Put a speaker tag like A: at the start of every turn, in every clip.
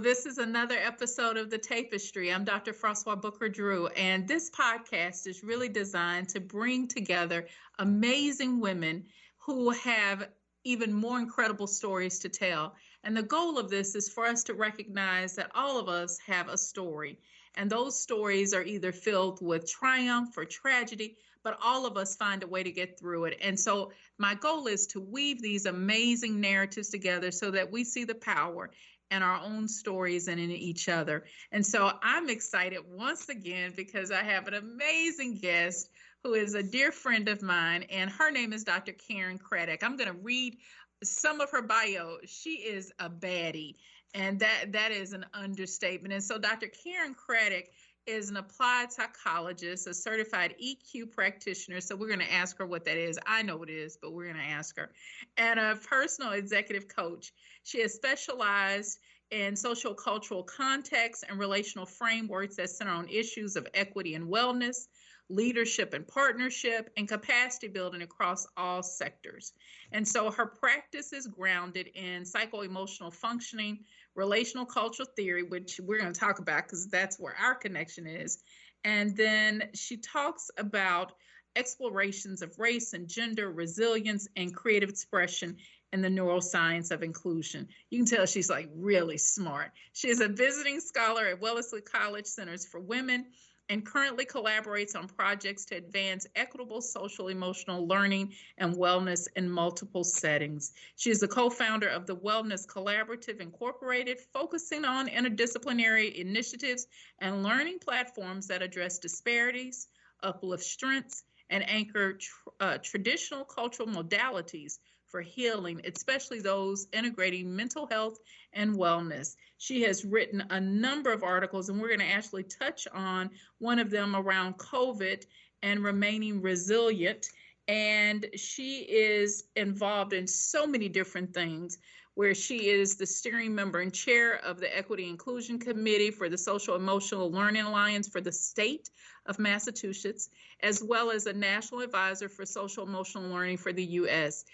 A: This is another episode of The Tapestry. I'm Dr. Francois Booker-Drew, and this podcast is really designed to bring together amazing women who have even more incredible stories to tell. And the goal of this is for us to recognize that all of us have a story, and those stories are either filled with triumph or tragedy, but all of us find a way to get through it. And so my goal is to weave these amazing narratives together so that we see the power and our own stories and in each other. And so I'm excited once again because I have an amazing guest who is a dear friend of mine, and her name is Dr. Karen Craddock. I'm going to read some of her bio. She is a baddie, and that is an understatement. And so Dr. Karen Craddock is an applied psychologist, a certified EQ practitioner. So we're going to ask her what that is. I know what it is, but we're going to ask her. And a personal executive coach. She has specialized in socio-cultural contexts and relational frameworks that center on issues of equity and wellness, leadership and partnership, and capacity building across all sectors. And so her practice is grounded in psycho-emotional functioning, relational cultural theory, which we're going to talk about because that's where our connection is. And then she talks about explorations of race and gender, resilience, and creative expression in the neuroscience of inclusion. You can tell she's like really smart. She is a visiting scholar at Wellesley College Centers for Women and currently collaborates on projects to advance equitable social emotional learning and wellness in multiple settings. She is the co-founder of the Wellness Collaborative Incorporated, focusing on interdisciplinary initiatives and learning platforms that address disparities, uplift strengths, and anchor traditional cultural modalities for healing, especially those integrating mental health and wellness. She has written a number of articles, and we're going to actually touch on one of them around COVID and remaining resilient. And she is involved in so many different things, where she is the steering member and chair of the Equity Inclusion Committee for the Social Emotional Learning Alliance for the state of Massachusetts, as well as a national advisor for social emotional learning for the U.S.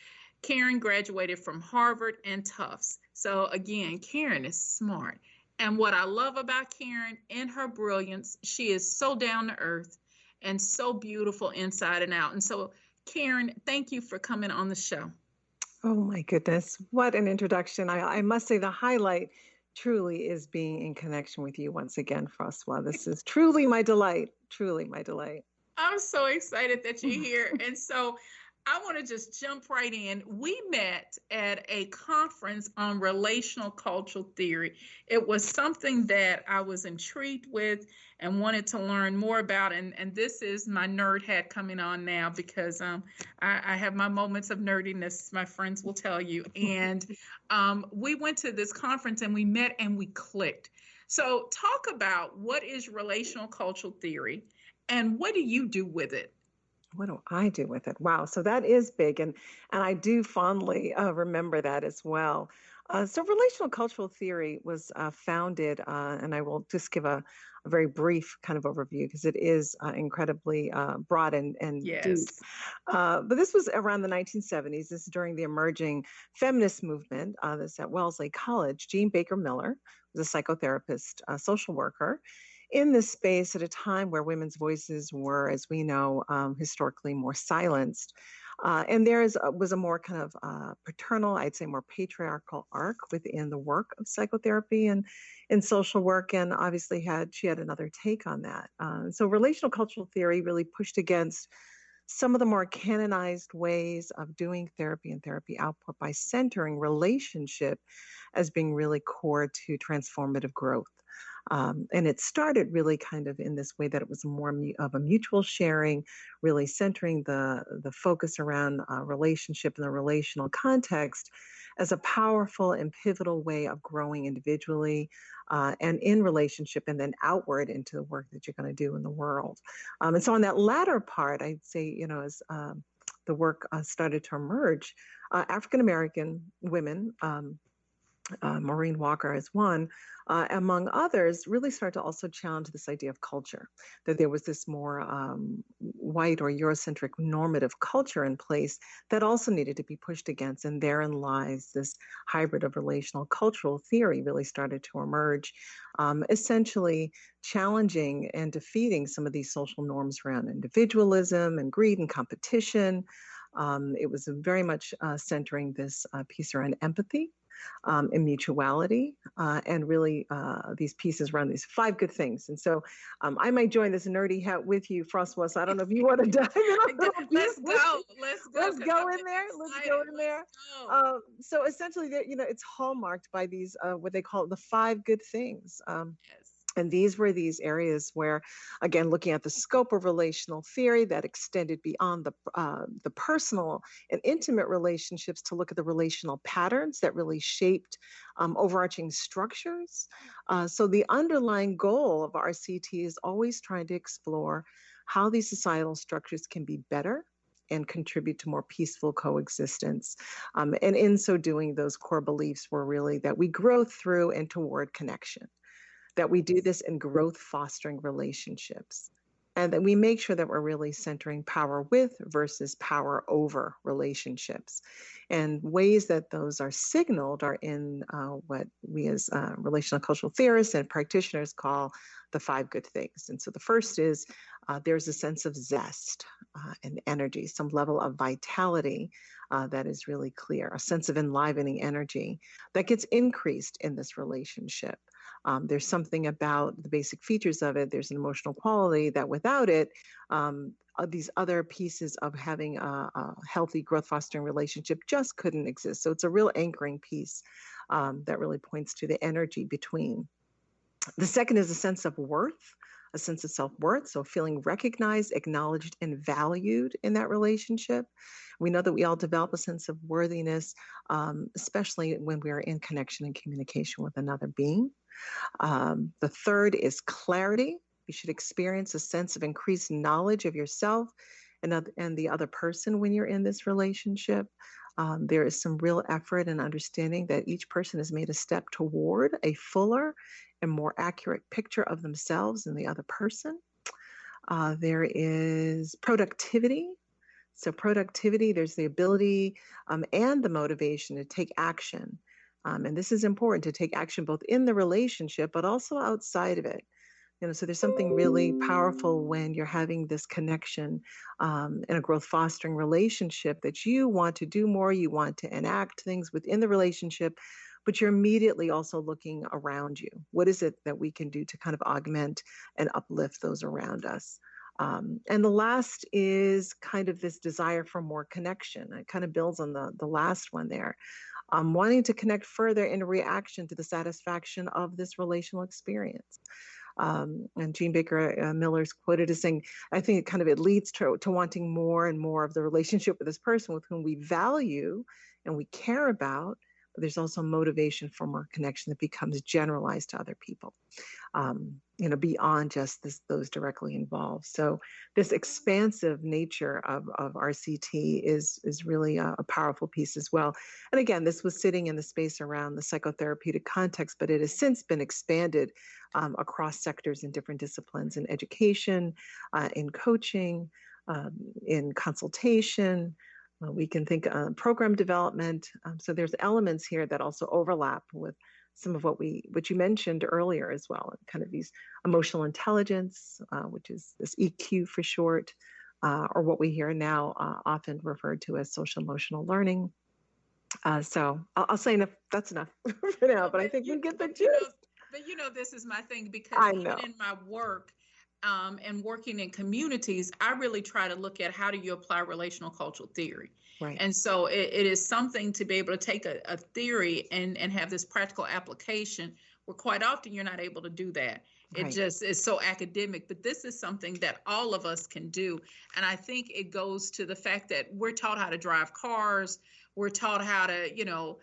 A: Karen graduated from Harvard and Tufts. So again, Karen is smart. And what I love about Karen in her brilliance, she is so down to earth and so beautiful inside and out. And so Karen, thank you for coming on the show.
B: Oh my goodness, what an introduction. I must say the highlight truly is being in connection with you once again, Francois. This is truly my delight, truly my delight.
A: I'm so excited that you're here. And so I want to just jump right in. We met at a conference on relational cultural theory. It was something that I was intrigued with and wanted to learn more about. And this is my nerd hat coming on now because I have my moments of nerdiness, my friends will tell you. And we went to this conference and we met and we clicked. So talk about what is relational cultural theory and what do you do with it?
B: What do I do with it? Wow. So that is big. And I do fondly remember that as well. So relational cultural theory was founded, and I will just give a very brief kind of overview because it is incredibly broad and
A: Yes.
B: deep. But this was around the 1970s. This is during the emerging feminist movement. This at Wellesley College. Jean Baker Miller was a psychotherapist, a social worker, in this space at a time where women's voices were, as we know, historically more silenced. And there was a more kind of paternal, I'd say more patriarchal arc within the work of psychotherapy and in social work. And obviously she had another take on that. So relational cultural theory really pushed against some of the more canonized ways of doing therapy and therapy output by centering relationship as being really core to transformative growth. And it started really kind of in this way that it was more of a mutual sharing, really centering the focus around relationship and the relational context as a powerful and pivotal way of growing individually and in relationship, and then outward into the work that you're going to do in the world. And so on that latter part, I'd say, as the work started to emerge, African American women, Maureen Walker as one, among others, really started to also challenge this idea of culture, that there was this more white or Eurocentric normative culture in place that also needed to be pushed against. And therein lies this hybrid of relational cultural theory really started to emerge, essentially challenging and defeating some of these social norms around individualism and greed and competition. It was very much centering this piece around empathy and mutuality, and really these pieces around these 5 good things. And so I might join this nerdy hat with you, Francois. So I don't know if you want to dive in.
A: Let's go.
B: Let's go in there. Let's go in there. So essentially, it's hallmarked by these what they call the 5 good things.
A: Yes.
B: And these were these areas where, again, looking at the scope of relational theory that extended beyond the personal and intimate relationships to look at the relational patterns that really shaped overarching structures. So the underlying goal of RCT is always trying to explore how these societal structures can be better and contribute to more peaceful coexistence. And in so doing, those core beliefs were really that we grow through and toward connection, that we do this in growth fostering relationships, and that we make sure that we're really centering power with versus power over relationships. And ways that those are signaled are in what we as relational cultural theorists and practitioners call the 5 good things. And so the first is there's a sense of zest and energy, some level of vitality that is really clear, a sense of enlivening energy that gets increased in this relationship. There's something about the basic features of it. There's an emotional quality that without it, these other pieces of having a healthy growth fostering relationship just couldn't exist. So it's a real anchoring piece that really points to the energy between. The second is a sense of worth, a sense of self-worth. So feeling recognized, acknowledged, and valued in that relationship. We know that we all develop a sense of worthiness, especially when we are in connection and communication with another being. The third is clarity. You should experience a sense of increased knowledge of yourself and the other person when you're in this relationship. There is some real effort and understanding that each person has made a step toward a fuller and more accurate picture of themselves and the other person. There is productivity. So productivity, there's the ability and the motivation to take action. And this is important, to take action both in the relationship, but also outside of it. So there's something really powerful when you're having this connection in a growth fostering relationship that you want to do more, you want to enact things within the relationship, but you're immediately also looking around you. What is it that we can do to kind of augment and uplift those around us? And the last is kind of this desire for more connection. It kind of builds on the last one there. Wanting to connect further in reaction to the satisfaction of this relational experience. And Jean Baker Miller's quoted as saying, I think it leads to wanting more and more of the relationship with this person with whom we value and we care about, but there's also motivation for more connection that becomes generalized to other people, beyond just those directly involved. So this expansive nature of RCT is really a powerful piece as well. And again, this was sitting in the space around the psychotherapeutic context, but it has since been expanded across sectors in different disciplines, in education, in coaching, in consultation. We can think program development. So there's elements here that also overlap with some of what you mentioned earlier as well, kind of these emotional intelligence, which is this EQ for short, or what we hear now often referred to as social emotional learning. So I'll say enough. That's enough for now, but I think we get the gist.
A: But this is my thing, because even in my work and working in communities, I really try to look at how do you apply relational cultural theory.
B: Right.
A: And so it is something to be able to take a theory and have this practical application where quite often you're not able to do that. It
B: Right.
A: just is so academic, but this is something that all of us can do. And I think it goes to the fact that we're taught how to drive cars, we're taught how to,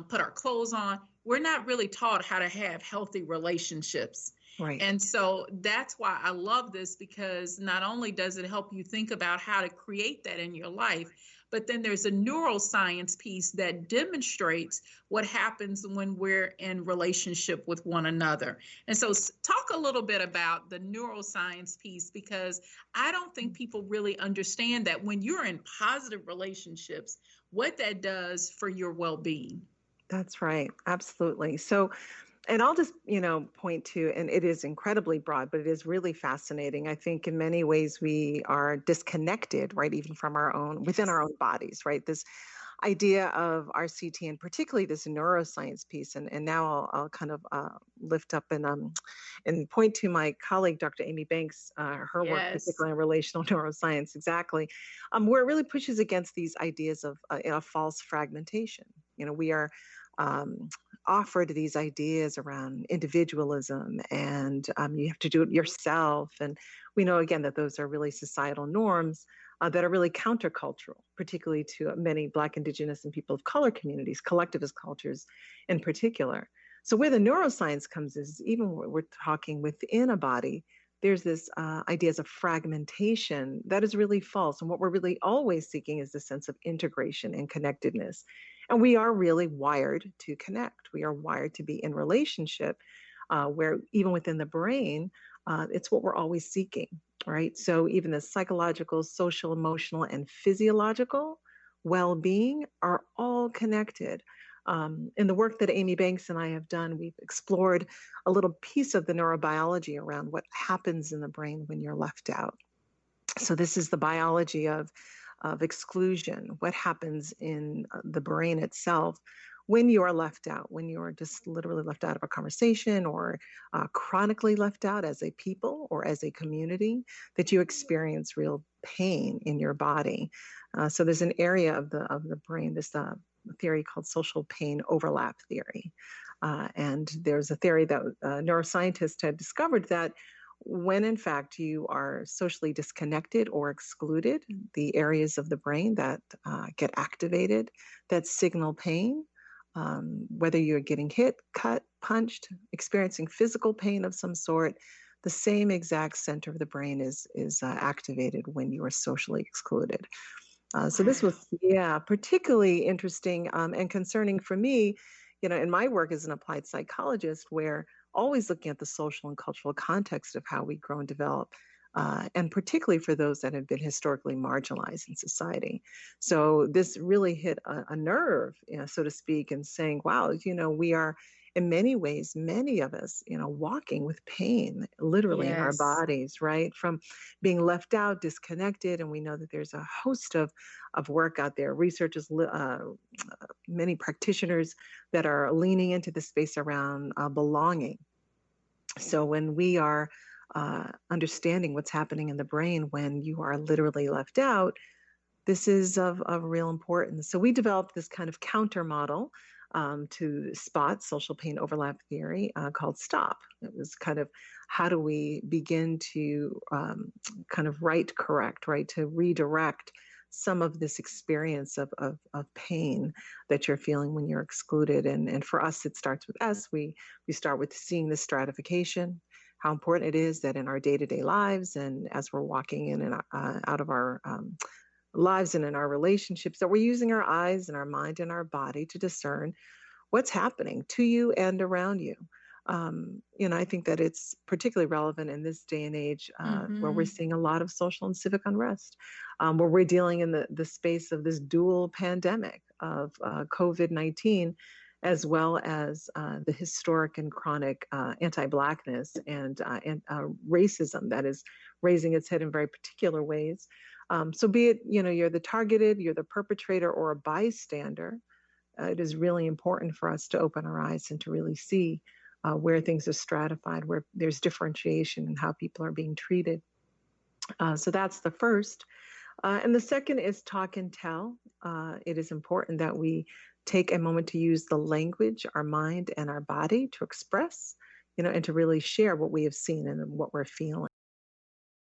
A: put our clothes on. We're not really taught how to have healthy relationships.
B: Right.
A: And so that's why I love this, because not only does it help you think about how to create that in your life, but then there's a neuroscience piece that demonstrates what happens when we're in relationship with one another. And so talk a little bit about the neuroscience piece, because I don't think people really understand that when you're in positive relationships, what that does for your well-being.
B: That's right. Absolutely. So, and I'll just, point to, and it is incredibly broad, but it is really fascinating. I think in many ways we are disconnected, right, even from within our own bodies, right? This idea of RCT, and particularly this neuroscience piece. And now I'll kind of lift up and point to my colleague, Dr. Amy Banks, her work,
A: Yes.
B: particularly in relational neuroscience, exactly, where it really pushes against these ideas of false fragmentation. We are offered these ideas around individualism, and you have to do it yourself. And we know, again, that those are really societal norms that are really countercultural, particularly to many Black, Indigenous, and people of color communities, collectivist cultures in particular. So where the neuroscience comes is, even when we're talking within a body, there's this ideas of fragmentation that is really false. And what we're really always seeking is the sense of integration and connectedness. And we are really wired to connect. We are wired to be in relationship, where even within the brain, it's what we're always seeking, right? So even the psychological, social, emotional, and physiological well-being are all connected. In the work that Amy Banks and I have done, we've explored a little piece of the neurobiology around what happens in the brain when you're left out. So this is the biology of exclusion, what happens in the brain itself when you are left out, when you are just literally left out of a conversation, or chronically left out as a people or as a community, that you experience real pain in your body. So there's an area of the brain, this theory called social pain overlap theory. And there's a theory that neuroscientists had discovered that when in fact you are socially disconnected or excluded, the areas of the brain that get activated, that signal pain, whether you're getting hit, cut, punched, experiencing physical pain of some sort, the same exact center of the brain is activated when you are socially excluded. So this was, particularly interesting and concerning for me, in my work as an applied psychologist, where always looking at the social and cultural context of how we grow and develop, and particularly for those that have been historically marginalized in society. So this really hit a nerve, so to speak, and saying, wow, we are in many ways, many of us, walking with pain, literally in our bodies, right? From being left out, disconnected. And we know that there's a host of work out there, researchers, many practitioners that are leaning into the space around belonging. So when we are understanding what's happening in the brain when you are literally left out, this is of real importance. So we developed this kind of counter model to spot social pain overlap theory called STOP. It was kind of, how do we begin to kind of correct, right, to redirect some of this experience of pain that you're feeling when you're excluded. And for us, it starts with us. We start with seeing the stratification, how important it is that in our day-to-day lives, and as we're walking in and out of our lives and in our relationships, that we're using our eyes and our mind and our body to discern what's happening to you and around you. I think that it's particularly relevant in this day and age where we're seeing a lot of social and civic unrest, where we're dealing in the space of this dual pandemic of COVID-19, as well as the historic and chronic anti-Blackness and racism that is raising its head in very particular ways. So be it, you're the targeted, you're the perpetrator, or a bystander, it is really important for us to open our eyes and to really see where things are stratified, where there's differentiation in how people are being treated. So that's the first. And the second is talk and tell. It is important that we take a moment to use the language, our mind, and our body to express, and to really share what we have seen and what we're feeling.